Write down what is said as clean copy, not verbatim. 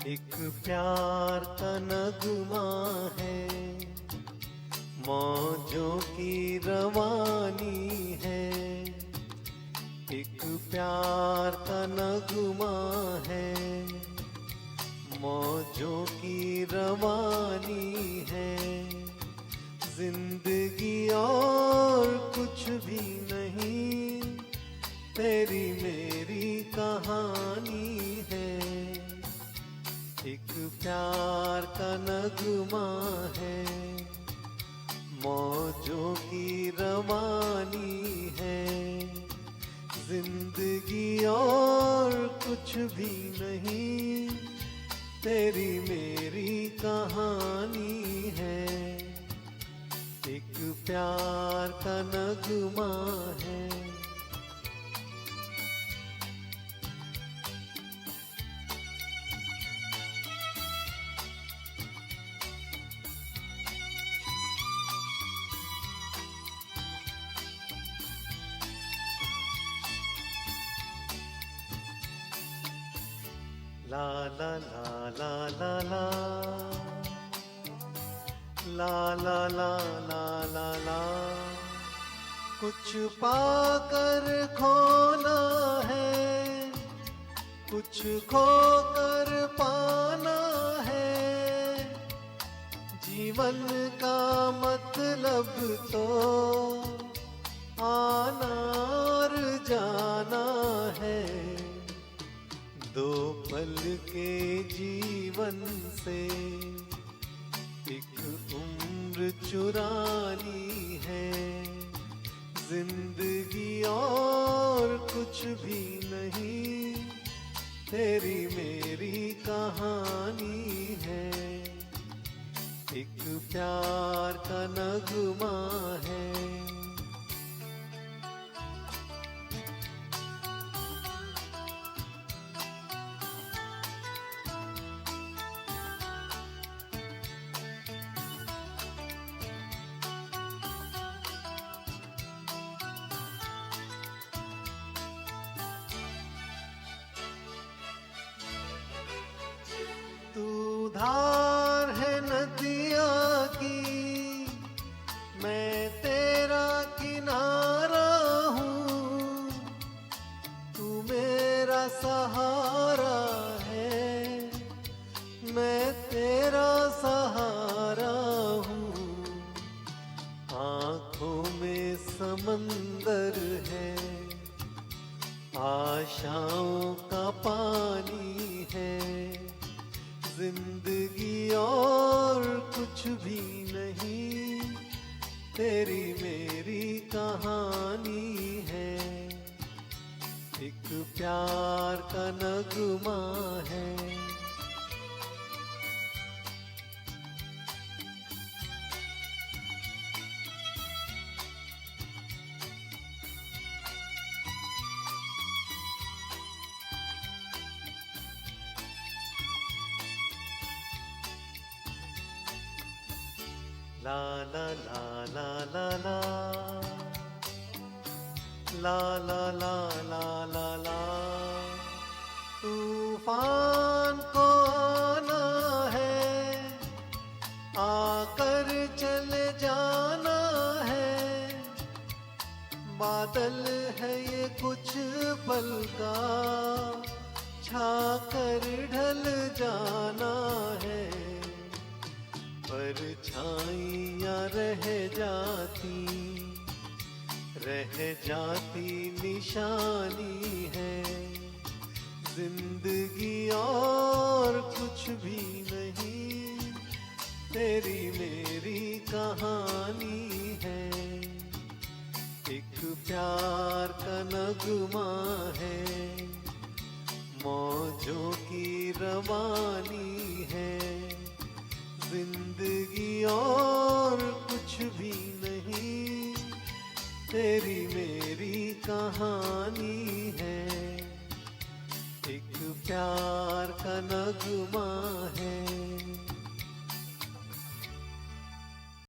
एक प्यार का नगमा है, मौजों की रवानी है। एक प्यार का नगमा है, मौजों की रवानी है। जिंदगी और कुछ भी नहीं, तेरी मेरी कहानी है। एक प्यार का नगमा है, मौजों की रवानी है। जिंदगी और कुछ भी नहीं, तेरी मेरी कहानी है। एक प्यार का नगमा है। ला ला ला ला ला ला ला ला ला ला ला ला। कुछ पाकर खोना है, कुछ खोकर पाना है। जीवन का मतलब तो आना और जाना है। दो पल के जीवन से एक उम्र चुरानी है। जिंदगी और कुछ भी नहीं, तेरी मेरी कहानी है। एक प्यार का नगमा है। तू धार है नदिया की, मैं तेरा किनारा हूँ। तू मेरा सहारा है, मैं तेरा सहारा हूँ। आँखों में समंदर है, आशाओं का पानी है। जिंदगी और कुछ भी नहीं, तेरी मेरी कहानी है। एक प्यार का नगमा है। ला ला ला ला ला ला ला ला ला ला ला ला। तूफान को आना है, आकर चले जाना है। बादल है ये कुछ पल का, छाकर ढल जाना है। परछाइयाँ रह जाती निशानी है। जिंदगी और कुछ भी नहीं, तेरी मेरी कहानी है। एक प्यार का नगमा है, मौजों की रवानी है। जिंदगी और कुछ भी नहीं, तेरी मेरी कहानी है। एक प्यार का नगमा है।